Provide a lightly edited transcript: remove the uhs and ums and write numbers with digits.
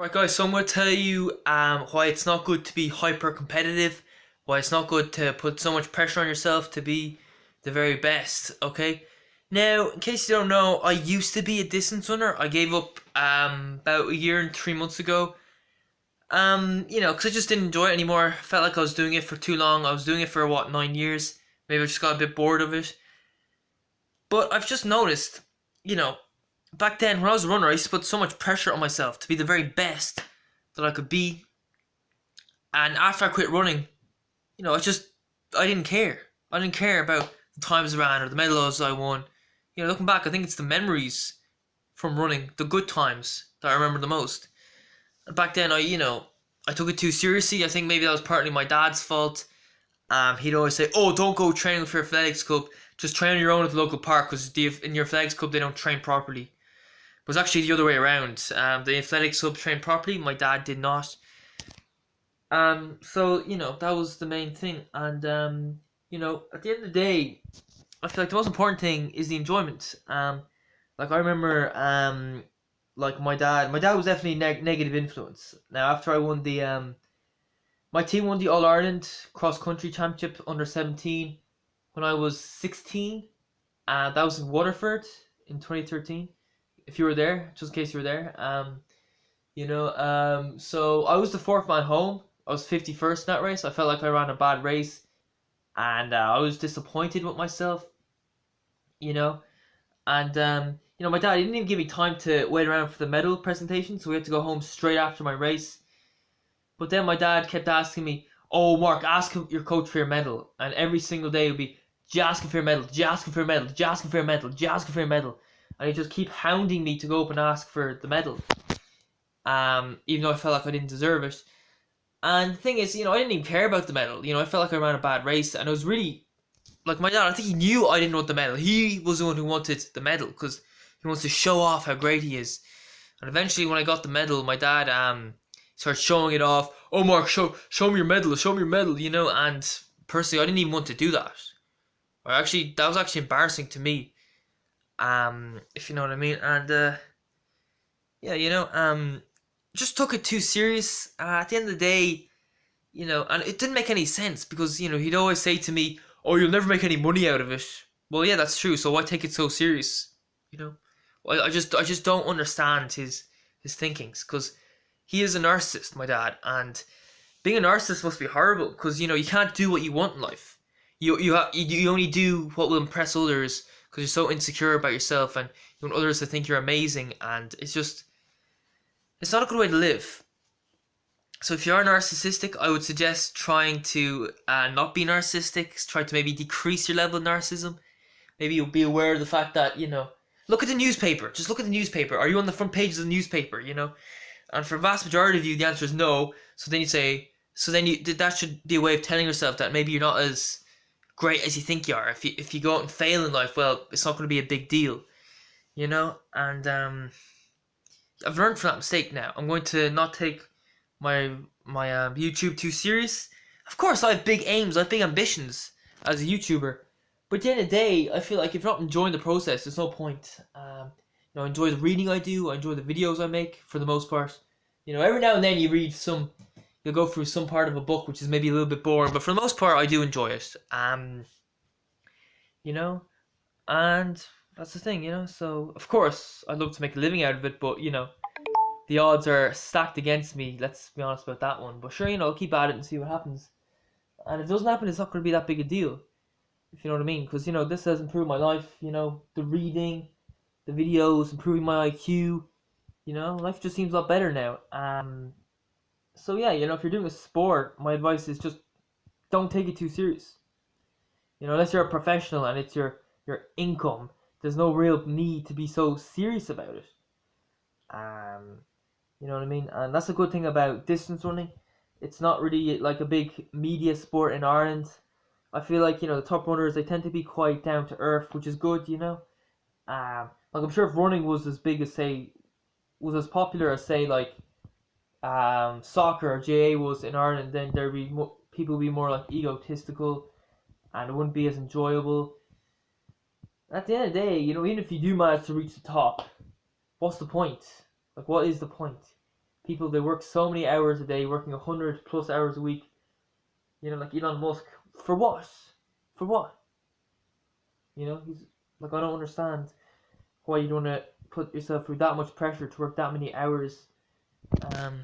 Right, guys, so I'm going to tell you why it's not good to be hyper competitive, why it's not good to put so much pressure on yourself to be the very best, okay? Now, in case you don't know, I used to be a distance runner. I gave up about a year and 3 months ago. Because I just didn't enjoy it anymore. Felt like I was doing it for too long. I was doing it for what, 9 years? Maybe I just got a bit bored of it. But I've just noticed, you know, back then when I was a runner, I used to put so much pressure on myself to be the very best that I could be. And after I quit running, I didn't care. I didn't care about the times I ran or the medals I won. Looking back, I think it's the memories from running, the good times that I remember the most. And back then, I took it too seriously. I think maybe that was partly my dad's fault. He'd always say, "Oh, don't go training with your athletics club. Just train on your own at the local park because in your athletics club they don't train properly." It was actually the other way around. The athletics club trained properly. My dad did not. So that was the main thing, and at the end of the day, I feel like the most important thing is the enjoyment. Like I remember, like my dad was definitely negative influence. Now after I won my team won the All Ireland cross country championship under 17 when I was 16. That was in Waterford in 2013. If you were there, just in case you were there, so I was the fourth man home. I was 51st in that race. I felt like I ran a bad race, and I was disappointed with myself. You know, and my dad didn't even give me time to wait around for the medal presentation, so we had to go home straight after my race. But then my dad kept asking me, "Oh, Mark, ask your coach for your medal," and every single day it would be, "Did you ask him for your medal? Did you ask him for your medal? Did you ask him for your medal? Did you ask him for your medal?" And he just keep hounding me to go up and ask for the medal. Even though I felt like I didn't deserve it. And the thing is, I didn't even care about the medal. I felt like I ran a bad race, and it was really like my dad. I think he knew I didn't want the medal. He was the one who wanted the medal because he wants to show off how great he is. And eventually, when I got the medal, my dad started showing it off. "Oh, Mark, show me your medal. Show me your medal." And personally, I didn't even want to do that. Or actually, that was actually embarrassing to me. If you know what I mean. And yeah, just took it too serious. At the end of the day, and it didn't make any sense because he'd always say to me, "Oh, you'll never make any money out of it." Well, yeah, that's true. So why take it so serious? You know, well, I just don't understand his thinkings because he is a narcissist, my dad, and being a narcissist must be horrible because you can't do what you want in life. You only do what will impress others because you're so insecure about yourself and you want others to think you're amazing, and it's not a good way to live. So if you are narcissistic, I would suggest trying to not be narcissistic. Try to maybe decrease your level of narcissism. Maybe you'll be aware of the fact that look at the newspaper. Just look at the newspaper. Are you on the front pages of the newspaper? And for a vast majority of you, the answer is no. So then you say, so then that should be a way of telling yourself that maybe you're not as great as you think you are. If you go out and fail in life, well, it's not going to be a big deal. And I've learned from that mistake now. I'm going to not take my YouTube too serious. Of course, I have big aims, I have big ambitions as a YouTuber, but at the end of the day, I feel like if you're not enjoying the process, there's no point. I enjoy the reading I do. I enjoy the videos I make for the most part. Every now and then you'll go through some part of a book which is maybe a little bit boring, but for the most part, I do enjoy it. You know, and that's the thing. So of course, I'd love to make a living out of it, but the odds are stacked against me. Let's be honest about that one. But sure, I'll keep at it and see what happens. And if it doesn't happen, it's not going to be that big a deal. If you know what I mean. Because, this has improved my life. The reading, the videos, improving my IQ. Life just seems a lot better now. So yeah, if you're doing a sport, my advice is just don't take it too serious. Unless you're a professional and it's your income, there's no real need to be so serious about it. You know what I mean? And that's a good thing about distance running. It's not really like a big media sport in Ireland. I feel like, the top runners, they tend to be quite down to earth, which is good. Like I'm sure if running was as big as was as popular as like soccer or GA was in Ireland, then there'd be people would be more like egotistical and it wouldn't be as enjoyable. At the end of the day, even if you do manage to reach the top, what's the point? Like, what is the point? People, they work so many hours a day, working 100+ hours a week. You know, like Elon Musk. For what? For what? You know, he's like, I don't understand why you don't want to put yourself through that much pressure to work that many hours. Um,